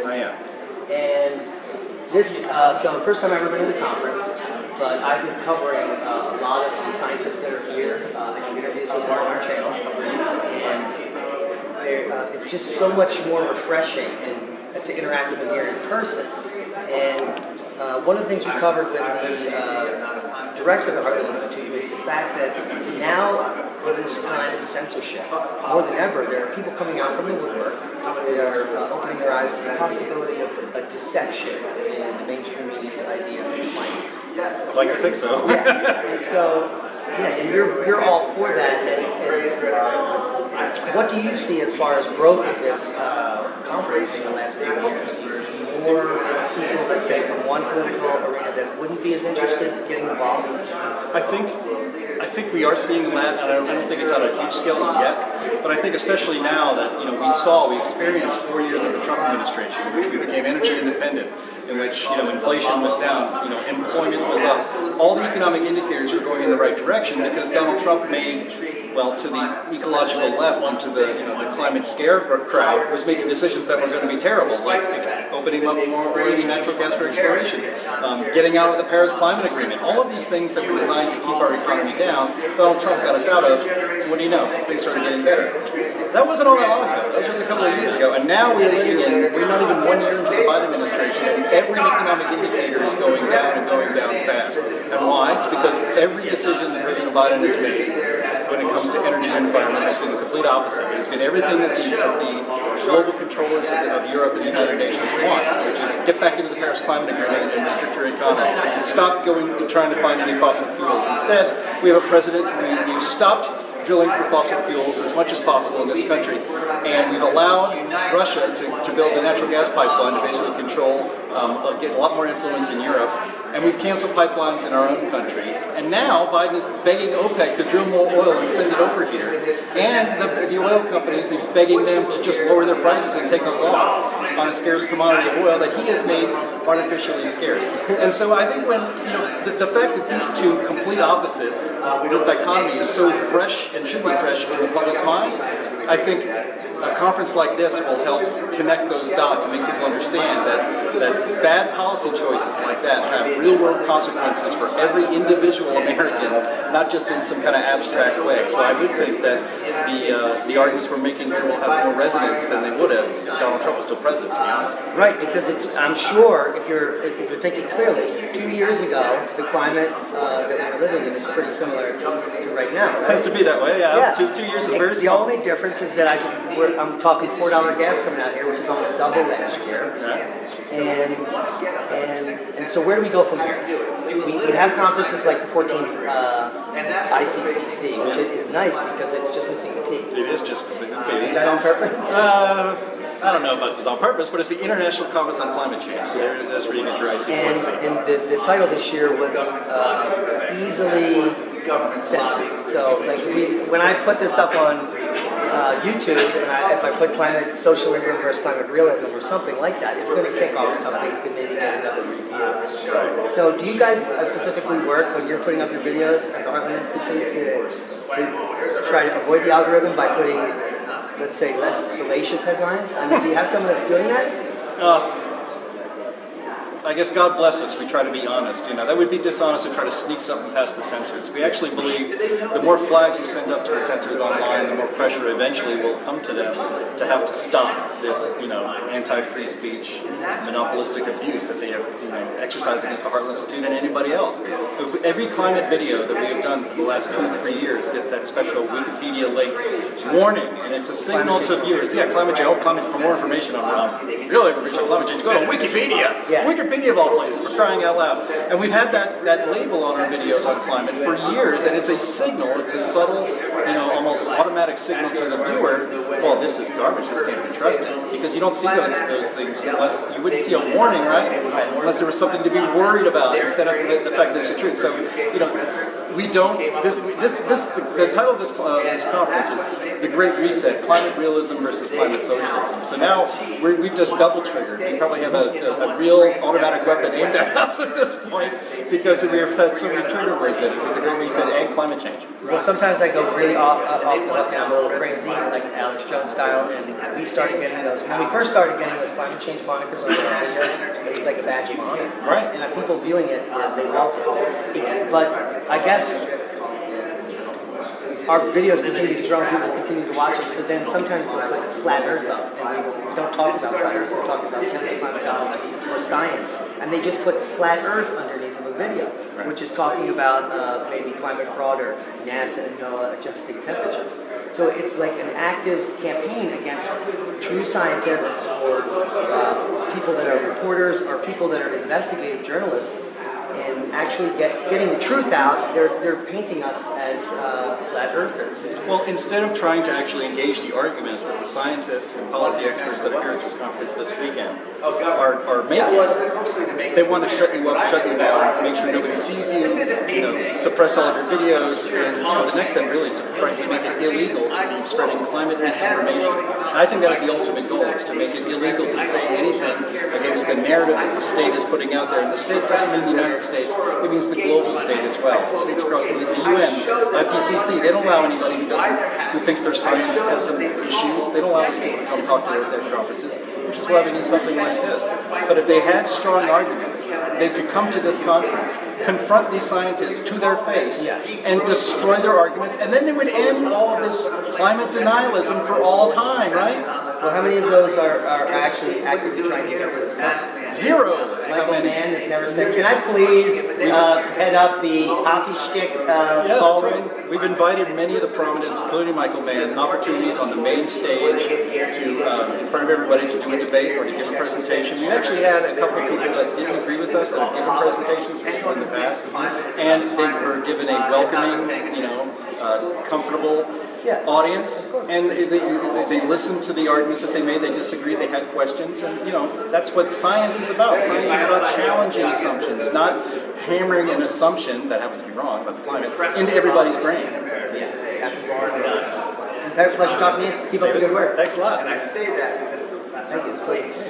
I am. And this is so the first time I've ever been to the conference, but I've been covering a lot of the scientists that are here. I do interviews with them on our channel, and it's just so much more refreshing and to interact with them here in person. And one of the things we covered with the director of the Heartland Institute was the fact that now, in this time of censorship, more than ever, there are people coming out from the woodwork that are opening their eyes to the possibility of a deception in the mainstream media's idea of climate. I'd like to think so. Yeah, and so, and you're all for that. And what do you see as far as growth of this conference in the last few years? Do you see more people, let's say, from one political arena that wouldn't be as interested in getting involved? I think we are seeing that, and I don't think it's on a huge scale yet, but I think especially now that we experienced 4 years of the Trump administration in which we became energy independent, in which inflation was down, employment was up, all the economic indicators were going in the right direction because Donald Trump made, to the ecological left and to the climate scare crowd was making decisions that were going to be terrible, like opening up more oil and natural gas for exploration, getting out of the Paris Climate Agreement. All of these things that were designed to keep our economy down, Donald Trump got us out of. What do you know? Things started getting better. That wasn't all that long ago. That was just a couple of years ago. And now we're not even 1 year into the Biden administration, and every economic indicator is going down and going down fast. And why? It's because every decision that President Biden has made when it comes to energy and environment has been the complete opposite. It's been everything that the global controllers of Europe and the United Nations want, which is get back into the Paris Climate Agreement and restrict your economy. Stop going and trying to find any fossil fuels. Instead, we have a president we've stopped drilling for fossil fuels as much as possible in this country, and we've allowed Russia to build a natural gas pipeline to basically control, get a lot more influence in Europe, and we've canceled pipelines in our own country. And now Biden is begging OPEC to drill more oil and send it over here, and the oil companies, he's begging them to just lower their prices and take a loss on a scarce commodity of oil that he has made artificially scarce. And so I think when the fact that these two complete opposite, this dichotomy is so fresh and should be fresh in the public's mind, I think a conference like this will help connect those dots and make people understand that bad policy choices like that have real-world consequences for every individual American, not just in some kind of abstract way. So I would think that the arguments we're making here will have more resonance than they would have if Donald Trump was still president, to be honest. Right, because I'm sure if you're thinking clearly, 2 years ago, the climate that we're living in is pretty similar to right now. Right? It tends to be that way, yeah. 2 years is very small. The only difference is that I'm talking $4 gas coming out here, which is almost double last year. And so where do we go from here? We have conferences like the 14th ICCC, which is nice because it's just missing the P. It is just missing the P. Is that on purpose? I don't know about this on purpose, but it's the International Conference on Climate Change. So that's where you get your ICCC. And the title this year was easily censored. So like when I put this up on YouTube, and if I put climate socialism versus climate realism or something like that, it's going to kick off something. You can maybe get another review. Right. So do you guys specifically work when you're putting up your videos at the Heartland Institute to try to avoid the algorithm by putting, let's say, less salacious headlines? I mean, do you have someone that's doing that? I guess God bless us, we try to be honest. That would be dishonest to try to sneak something past the censors. We actually believe the more flags you send up to the censors online, the more pressure eventually will come to them to have to stop this, anti-free speech, monopolistic abuse that they have, exercised against the Heartland Institute and anybody else. If every climate video that we have done for the last 2 or 3 years gets that special Wikipedia link warning, and it's a signal to viewers. Yeah, climate change. For more information on real information on climate change, go to Wikipedia. Yeah. Wikipedia of all places, for crying out loud. And we've had that label on our videos on climate for years, and it's a signal, it's a subtle, almost automatic signal to the viewer, well, this is garbage, this can't be trusted. Because you don't see those things unless, you wouldn't see a warning, right? Unless there was something to be worried about instead of the fact that it's the truth. So, we don't, the title of this conference is The Great Reset, Climate Realism versus Climate Socialism. So now we've just double triggered. We probably have a real automatic automatic weapon aimed at us at this point because we have had so many trigger words in it. With the great reset and climate change. Well, sometimes I go really off the hook and I'm a little crazy, like Alex Jones style, and we started getting those. When we first started getting those climate change monikers on the videos, it was like a badge of honor. Right. And people viewing it, they loved it. But I guess our videos continue to grow and people continue to watch them, so then sometimes they put flat earth up, and we don't talk about flat earth, we're talking about chemical climatology or science, and they just put flat earth underneath of a video, which is talking about maybe climate fraud or NASA and NOAA adjusting temperatures. So it's like an active campaign against true scientists or people that are reporters or people that are investigative journalists and actually getting the truth out. They're painting us as flat earthers. Well, instead of trying to actually engage the arguments that the scientists and policy experts that are here at this conference this weekend are making, they want to shut you up, shut you down, make sure nobody sees you, suppress all of your videos, and the next step really is to frankly make it illegal to be spreading climate misinformation. And I think that is the ultimate goal, is to make it illegal to say anything against the narrative that the state is putting out there. And the state doesn't mean the United States, it means the global state as well. The states across the UN, ICCC, they don't allow anybody who thinks their science has some issues, they don't allow those people to come talk to their conferences, which is why we need something like this. But if they had strong arguments, they could come to this conference, confront these scientists to their face, and destroy their arguments, and then they would end all of this climate denialism for all time, right? Well, how many of those are actually actively trying to get to this conference? Zero. Michael Mann has never said, can I please head up the hockey stick ballroom? Right. We've invited many of the prominents, including Michael Mann, opportunities on the main stage to, in front of everybody, to do a debate or to give a presentation. We actually had a couple of people that didn't agree with us that have given presentations in the past, and they were given a welcoming, comfortable audience, and they listened to the arguments that they made. They disagreed, they had questions, and that's what science is about. Science is about challenging assumptions, not hammering an assumption that happens to be wrong about the climate into everybody's brain. It's a pleasure talking to you. Keep up the good work. Thanks a lot. And I say that because thank you. It's a pleasure.